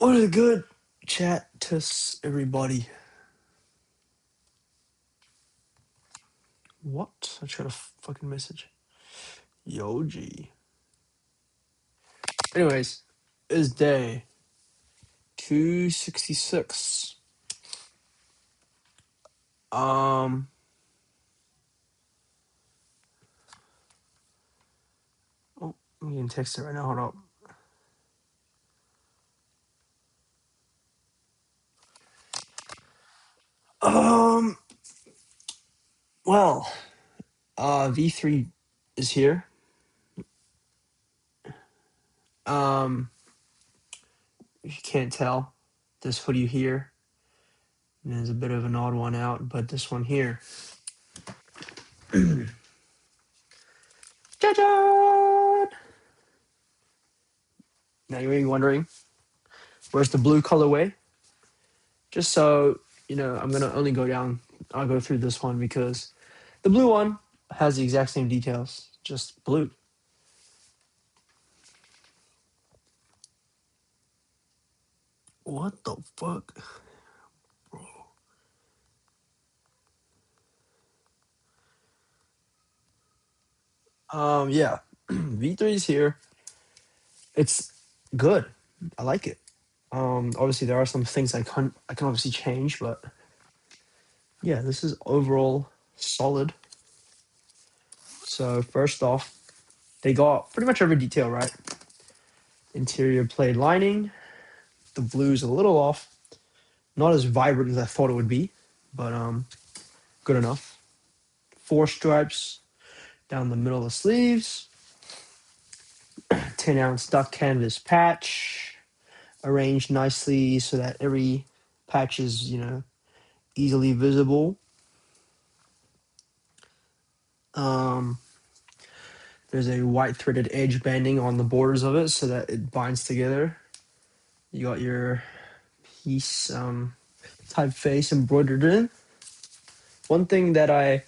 What a good chat to everybody. What? I tried a fucking message. Yo, G. Anyways, it's day 266. Um, oh, I'm getting texted right now. Hold up. Um, well, V3 is here. Um, if you can't tell, this hoodie here is a bit of an odd one out, but this one here. Ta-da! Now you may be wondering, where's the blue colorway? Just so you know, I'll go through this one because the blue one has the exact same details, just blue. What the fuck? Yeah. V3 is here. It's good. I like it. Obviously there are some things I can obviously change, but yeah, this is overall solid. So first off, they got pretty much every detail right. Interior plaid lining. The blue's a little off. Not as vibrant as I thought it would be, but good enough. 4 stripes down the middle of the sleeves. 10-ounce duck canvas patch, arranged nicely so that every patch is, easily visible. Um, there's a white threaded edge banding on the borders of it so that it binds together. You got your piece typeface embroidered in. One thing that I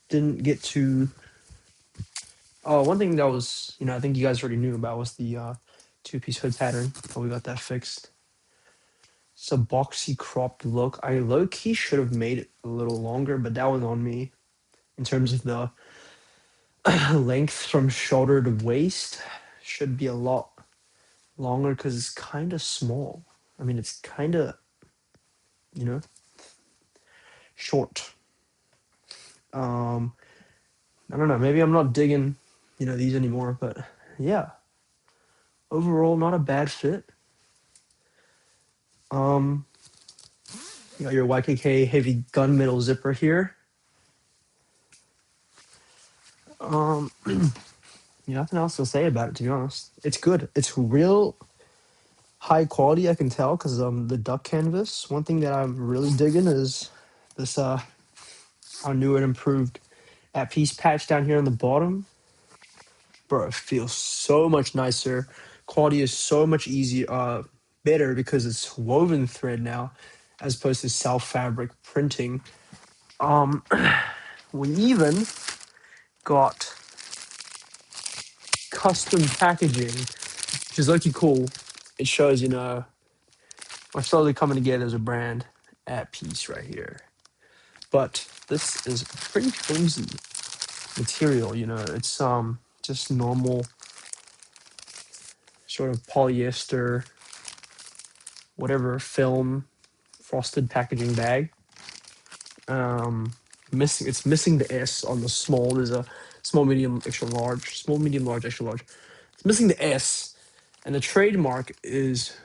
didn't get to one thing that was, I think you guys already knew about was the 2-piece hood pattern, but we got that fixed. It's a boxy cropped look. I low-key should have made it a little longer, but that was on me. In terms of the length from shoulder to waist, should be a lot longer because it's kind of small. I mean, it's kind of, you know, short. I don't know. Maybe I'm not digging, these anymore, but yeah. Overall, not a bad fit. You got your YKK heavy gunmetal zipper here. Nothing else to say about it, to be honest. It's good. It's real high quality, I can tell, because the duck canvas. One thing that I'm really digging is this our new and improved at piece patch down here on the bottom. Bro, it feels so much nicer. Quality is so much easier, better because it's woven thread now, as opposed to self fabric printing. We even got custom packaging, which is lucky cool. It shows, we're slowly coming together as a brand at piece right here. But this is pretty flimsy material, it's just normal sort of polyester, whatever film frosted packaging bag. It's missing the S on the small. There's a small, medium, extra large, small, medium, large, extra large. It's missing the S, and the trademark is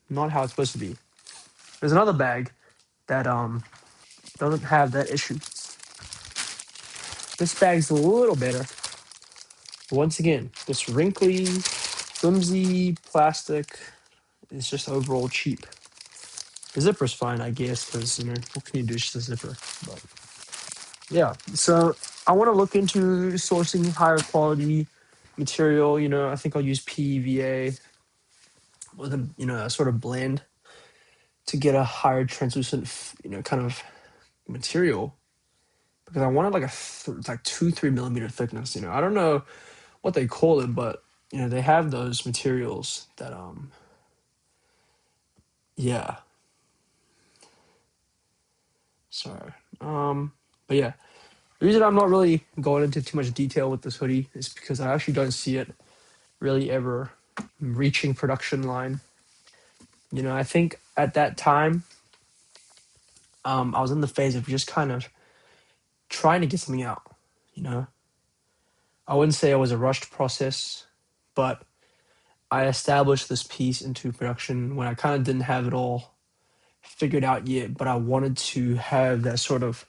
not how it's supposed to be. There's another bag that doesn't have that issue. This bag's a little better. But once again, this wrinkly, flimsy plastic is just overall cheap. The zipper's fine, I guess, because what can you do? It's just a zipper. But yeah, so I want to look into sourcing higher quality material. I think I'll use PVA with a sort of blend to get a higher translucent, kind of material, because I wanted like like 2-3 millimeter thickness. I don't know what they call it, but they have those materials that Yeah. Sorry. But yeah, the reason I'm not really going into too much detail with this hoodie is because I actually don't see it really ever reaching production line. I think at that time, I was in the phase of just kind of trying to get something out. You know, I wouldn't say it was a rushed process, but I established this piece into production when I kind of didn't have it all figured out yet, but I wanted to have that sort of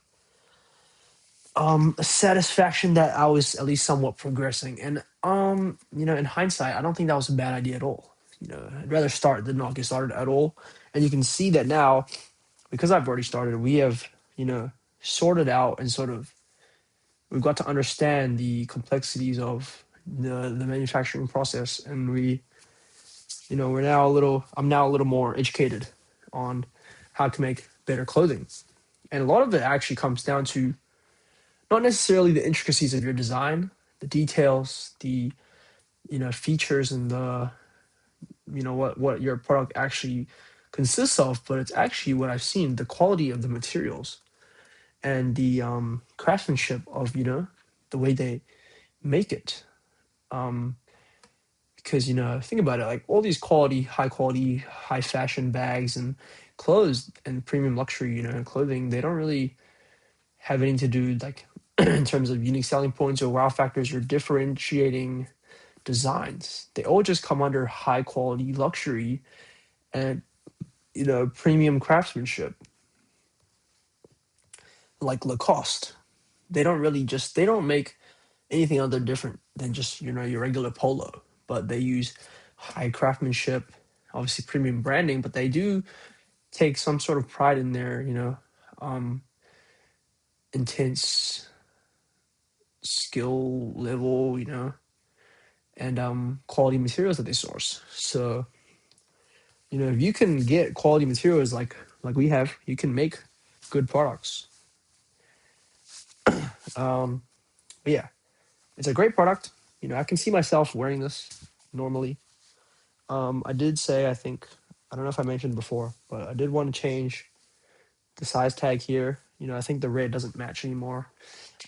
satisfaction that I was at least somewhat progressing. And in hindsight, I don't think that was a bad idea at all. I'd rather start than not get started at all. And you can see that now because I've already started, we have, sorted out and sort of we've got to understand the complexities of the manufacturing process, and we're now a little I'm now a little more educated on how to make better clothing. And a lot of it actually comes down to not necessarily the intricacies of your design, the details, the features, and the what your product actually consists of, but it's actually what I've seen, the quality of the materials and the craftsmanship of the way they make it. Um, because think about it, like all these high quality, high fashion bags and clothes and premium luxury, clothing, they don't really have anything to do like in terms of unique selling points or wow factors or differentiating designs. They all just come under high quality luxury and premium craftsmanship, like Lacoste. They don't make anything other different than just your regular polo, but they use high craftsmanship, obviously premium branding, but they do take some sort of pride in their um, intense skill level, and quality materials that they source. So if you can get quality materials like we have, you can make good products. But yeah, it's a great product. I can see myself wearing this normally. I did say, I don't know if I mentioned before, but I did want to change the size tag here. I think the red doesn't match anymore.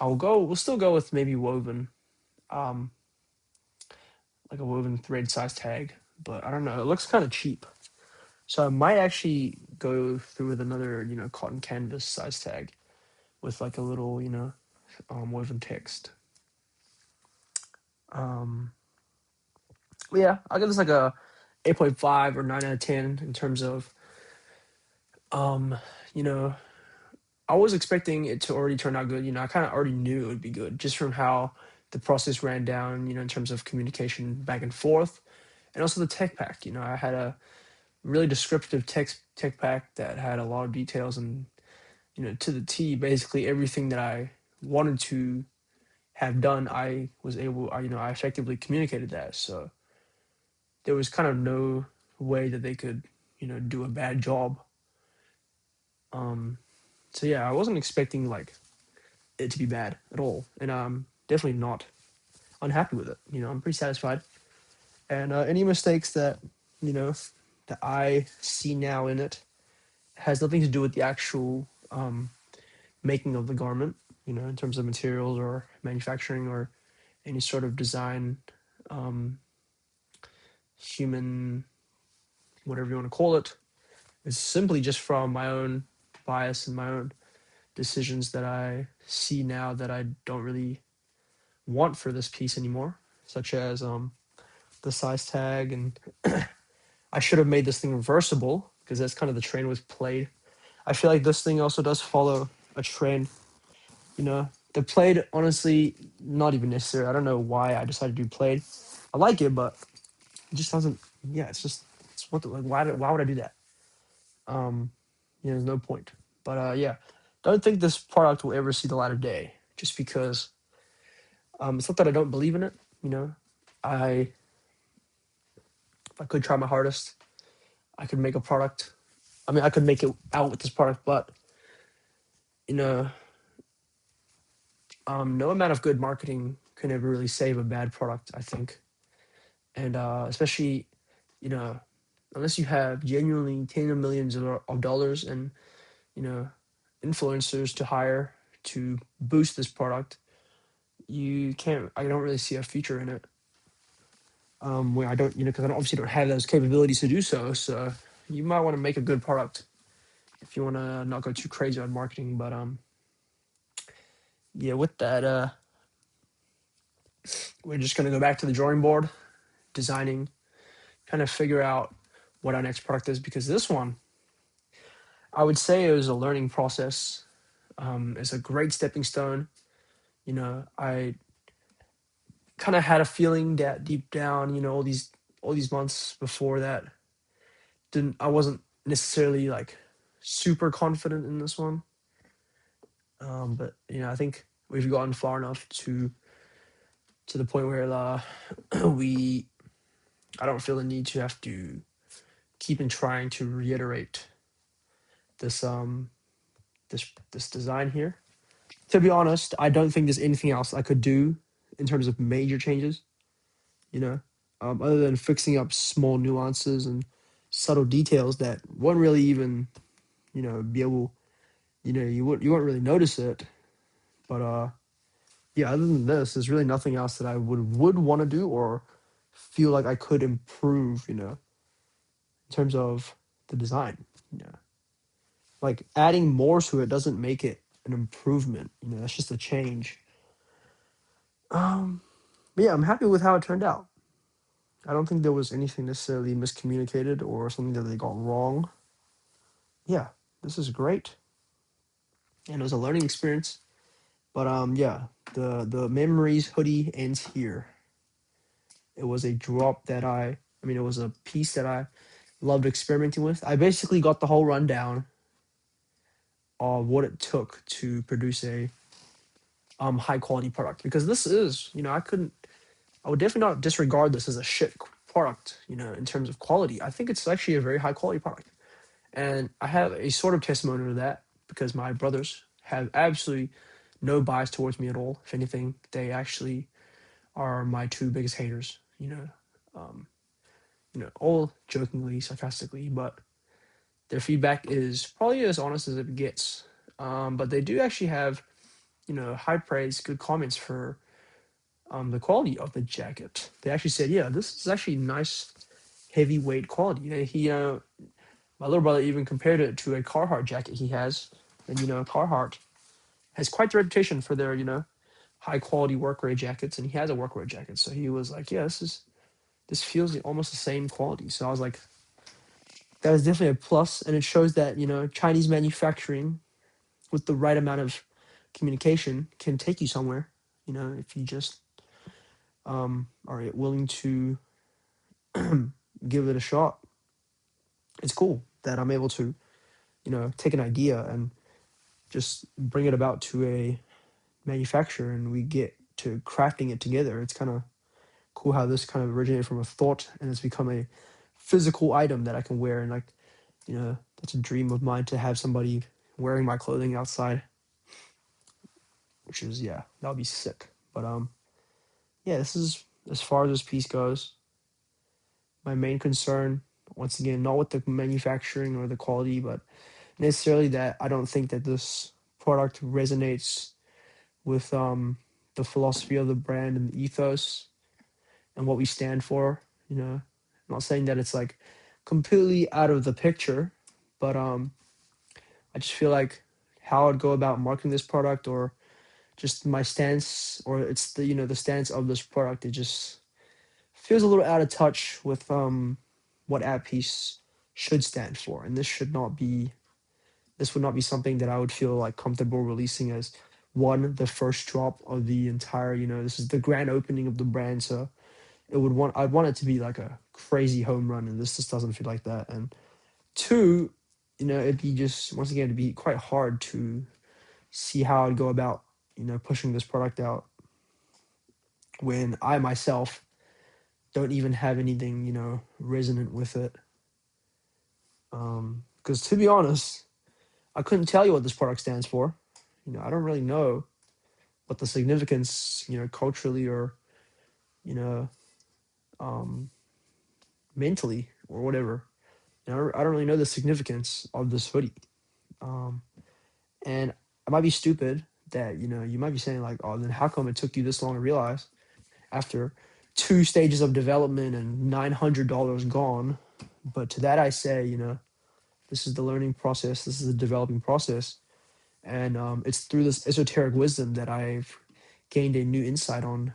We'll still go with maybe woven, um, like a woven thread size tag, but I don't know. It looks kind of cheap. So I might actually go through with another, cotton canvas size tag with like a little, woven text. Um, but yeah, I'll give this like a 8.5 or 9 out of 10 in terms of, um, you know, I was expecting it to already turn out good. I kind of already knew it would be good just from how the process ran down, in terms of communication back and forth, and also the tech pack. I had a really descriptive tech pack that had a lot of details and, to the T, basically everything that I wanted to have done, I effectively communicated that. So there was kind of no way that they could, do a bad job. Um, so yeah, I wasn't expecting like it to be bad at all, and I'm definitely not unhappy with it. I'm pretty satisfied. And any mistakes that you know that I see now in it has nothing to do with the actual making of the garment. In terms of materials or manufacturing or any sort of design, um, human, whatever you want to call it. It's simply just from my own bias and my own decisions that I see now that I don't really want for this piece anymore, such as the size tag. And I should have made this thing reversible because that's kind of the trend with plaid. I feel like this thing also does follow a trend. The plaid, honestly, not even necessary. I don't know why I decided to do plaid. I like it, but it just doesn't. Yeah, it's what like why would I do that? Um, there's no point. But yeah, don't think this product will ever see the light of day just because it's not that I don't believe in it. I if I could try my hardest, I could make a product. I mean, I could make it out with this product, but you know, no amount of good marketing can ever really save a bad product, I think. And especially, you know, unless you have genuinely tens of millions of dollars and, you know, influencers to hire to boost this product, you can't. I don't really see a future in it. Where I don't, because I obviously don't have those capabilities to do so. So you might want to make a good product if you want to not go too crazy on marketing. But yeah, with that, we're just gonna go back to the drawing board, designing, kind of figure out what our next product is, because this one, I would say, it was a learning process. It's a great stepping stone. I kind of had a feeling that deep down, all these months before that, didn't I wasn't necessarily like super confident in this one. But I think we've gotten far enough to the point where we I don't feel the need to have to keep in trying to reiterate this this design here. To be honest, I don't think there's anything else I could do in terms of major changes. You know, other than fixing up small nuances and subtle details that won't really even be able, you won't really notice it. But yeah, other than this, there's really nothing else that I would want to do or feel like I could improve. In terms of the design. You know, like adding more to it doesn't make it an improvement. That's just a change. Um, but yeah, I'm happy with how it turned out. I don't think there was anything necessarily miscommunicated or something that they got wrong. Yeah, this is great, and it was a learning experience. But yeah, the memories hoodie ends here. It was a drop that it was a piece that I loved experimenting with. I basically got the whole rundown of what it took to produce a high quality product, because this is, I would definitely not disregard this as a shit product, in terms of quality. I think it's actually a very high quality product. And I have a sort of testimony to that because my brothers have absolutely no bias towards me at all. If anything, they actually are my two biggest haters, um, all jokingly, sarcastically, but their feedback is probably as honest as it gets. But they do actually have, high praise, good comments for the quality of the jacket. They actually said, yeah, this is actually nice, heavyweight quality. My little brother even compared it to a Carhartt jacket he has. And, Carhartt has quite the reputation for their, high quality workwear jackets. And he has a workwear jacket. So he was like, yeah, this feels almost the same quality. So I was like, that is definitely a plus. And it shows that, Chinese manufacturing with the right amount of communication can take you somewhere, if you just are willing to give it a shot. It's cool that I'm able to, take an idea and just bring it about to a manufacturer and we get to crafting it together. It's kind of cool how this kind of originated from a thought and it's become a physical item that I can wear. And like, that's a dream of mine to have somebody wearing my clothing outside, which is, yeah, that would be sick. But yeah, this is as far as this piece goes. My main concern, once again, not with the manufacturing or the quality, but necessarily that I don't think that this product resonates with the philosophy of the brand and the ethos and what we stand for. I'm not saying that it's like completely out of the picture, but I just feel like how I'd go about marketing this product or just my stance or it's the stance of this product, it just feels a little out of touch with what At Peace should stand for. And this would not be something that I would feel like comfortable releasing as the first drop of the entire, this is the grand opening of the brand. So I'd want it to be like a crazy home run, and this just doesn't feel like that. And two, it'd be just, once again, it'd be quite hard to see how I'd go about, pushing this product out when I myself don't even have anything, resonant with it. Because to be honest, I couldn't tell you what this product stands for. I don't really know what the significance, culturally or, you know, um, mentally or whatever. I don't really know the significance of this hoodie. Um, and I might be stupid that, you might be saying like, oh, then how come it took you this long to realize after 2 stages of development and $900 gone? But to that I say, this is the learning process. This is the developing process. And it's through this esoteric wisdom that I've gained a new insight on,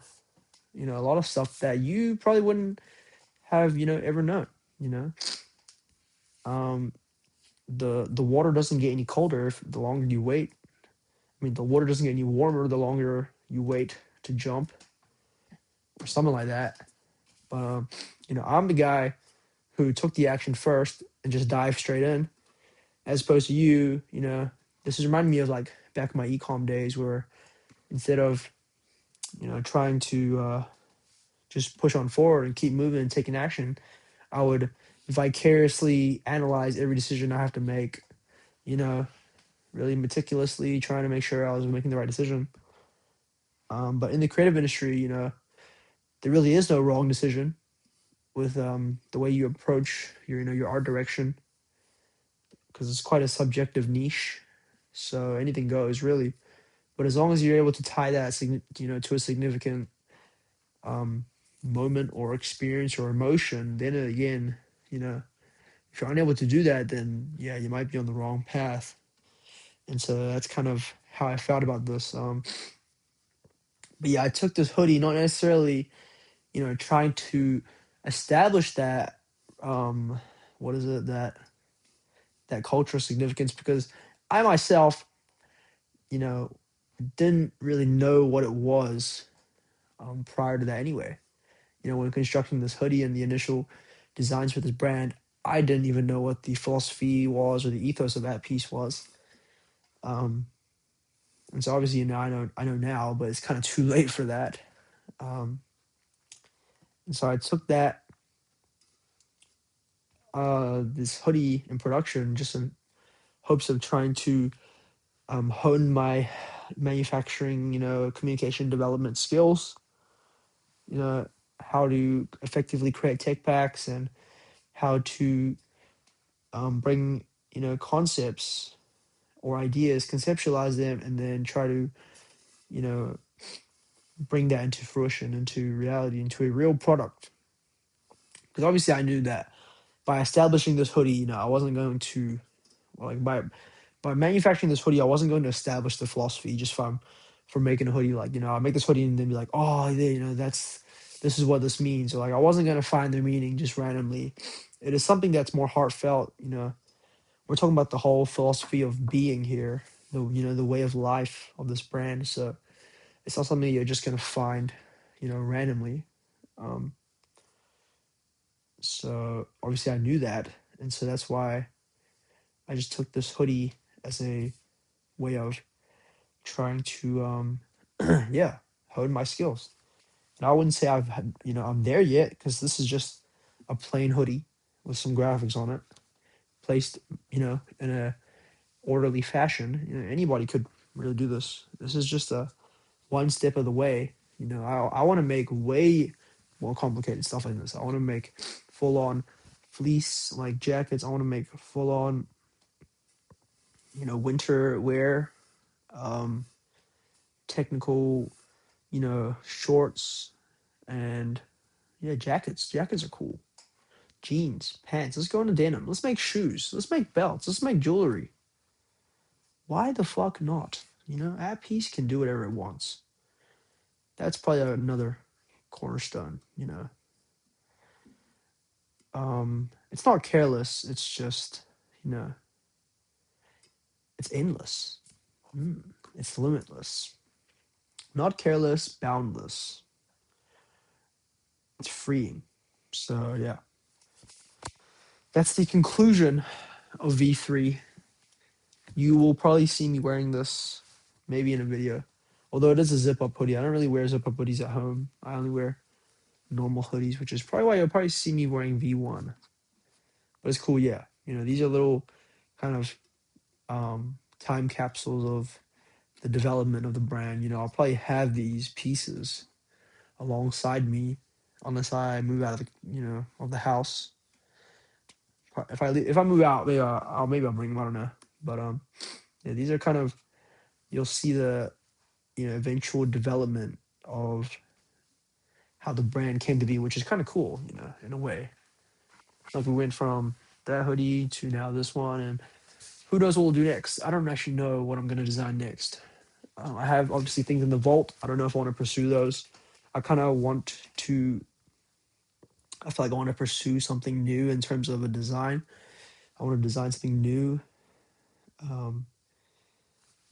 a lot of stuff that you probably wouldn't have, ever known, you know. Um, the water doesn't get any colder if the longer you wait. I mean, the water doesn't get any warmer the longer you wait to jump or something like that. But I'm the guy who took the action first and just dived straight in, as opposed to you. This is reminding me of like back in my ecom days where instead of trying to just push on forward and keep moving and taking action, I would vicariously analyze every decision I have to make. You know, really meticulously trying to make sure I was making the right decision. But in the creative industry, there really is no wrong decision with the way you approach your art direction, because it's quite a subjective niche. So anything goes really. But as long as you're able to tie that to a significant um, moment or experience or emotion, then again, if you're unable to do that, then yeah, you might be on the wrong path. And so that's kind of how I felt about this. But yeah, I took this hoodie not necessarily trying to establish that what is it that cultural significance, because I myself you know didn't really know what it was prior to that anyway. When constructing this hoodie and the initial designs for this brand, I didn't even know what the philosophy was or the ethos of that piece was. um and so obviously I know now, but it's kind of too late for that. um and so I took that this hoodie in production just in hopes of trying to hone my manufacturing, communication development skills, you know, how to effectively create tech packs and how to bring, concepts or ideas, conceptualize them, and then try to, you know, bring that into fruition, into reality, into a real product. Because obviously I knew that by establishing this hoodie, I wasn't going to, like, by manufacturing this hoodie, I wasn't going to establish the philosophy just from making a hoodie. Like, I make this hoodie and then be like, oh, yeah, this is what this means. Or like, I wasn't going to find the meaning just randomly. It is something that's more heartfelt. We're talking about the whole philosophy of being here, the way of life of this brand. So it's not something you're just going to find, randomly. Um, so obviously I knew that. And so that's why I just took this hoodie as a way of trying to yeah, hone my skills. And I wouldn't say I'm there yet, because this is just a plain hoodie with some graphics on it, placed in a orderly fashion. Anybody could really do this. This is just a one step of the way. I want to make way more complicated stuff like this. I want to make full on fleece like jackets. I want to make full on winter wear, um technical shorts, and yeah, jackets. Jackets are cool. Jeans, pants. Let's go into denim. Let's make shoes. Let's make belts. Let's make jewelry. Why the fuck not? App Piece can do whatever it wants. That's probably another cornerstone. It's not careless. It's just, you know, it's endless. It's limitless. Not careless, boundless. It's freeing. So yeah, that's the conclusion of V3. You will probably see me wearing this maybe in a video. Although it is a zip up hoodie. I don't really wear zip up hoodies at home. I only wear normal hoodies, which is probably why you'll probably see me wearing V1. But it's cool, yeah. These are little kind of time capsules of the development of the brand. I'll probably have these pieces alongside me unless I move out of the house. if I move out, maybe I'll bring them. I don't know, but yeah, these are kind of, you'll see the, eventual development of how the brand came to be, which is kind of cool, in a way. Like we went from that hoodie to now this one, and who knows what we'll do next. I don't actually know what I'm going to design next. I have obviously things in the vault. I don't know if I want to pursue those. I kind of want to. I feel like I want to pursue something new in terms of a design. I want to design something new. Um,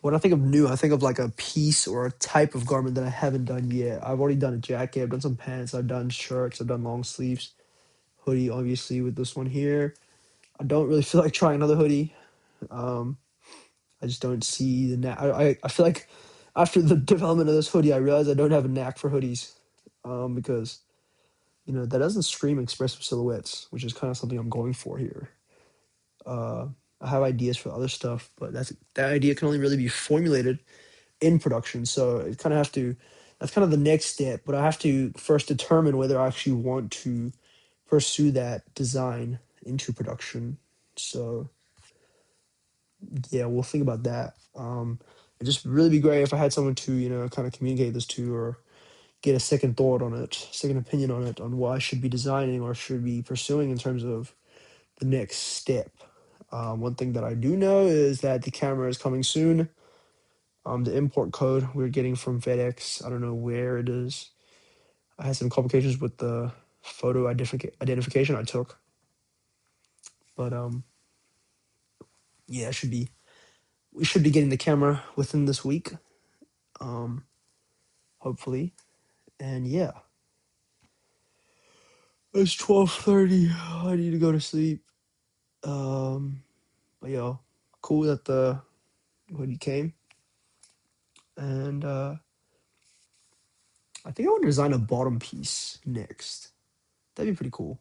when I think of new, I think of like a piece or a type of garment that I haven't done yet. I've already done a jacket. I've done some pants. I've done shirts. I've done long sleeves. Hoodie, obviously, with this one here. I don't really feel like trying another hoodie. Um, I just don't see the knack. I feel like after the development of this hoodie, I realized I don't have a knack for hoodies, because that doesn't scream expressive silhouettes, which is kind of something I'm going for here. Uh, I have ideas for other stuff, but that idea can only really be formulated in production. So it kind of have to. That's kind of the next step, but I have to first determine whether I actually want to pursue that design into production. So yeah, we'll think about that. It'd just really be great if I had someone to, kind of communicate this to, or get a second thought on it, second opinion on it, on what I should be designing or should be pursuing in terms of the next step. One thing that I do know is that the camera is coming soon. The import code we're getting from FedEx, I don't know where it is. I had some complications with the photo identification I took, but yeah, we should be getting the camera within this week, um, hopefully. And yeah, it's 12:30. I need to go to sleep. But yeah, cool that the hoodie came. And I think I want to design a bottom piece next. That'd be pretty cool.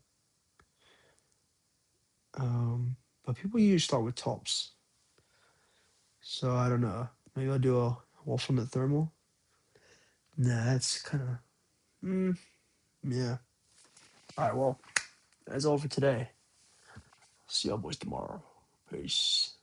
But people usually start with tops. So I don't know. Maybe I'll do a waffle-nut thermal. Nah, that's kind of, yeah. All right, well, that's all for today. See y'all boys tomorrow. Peace.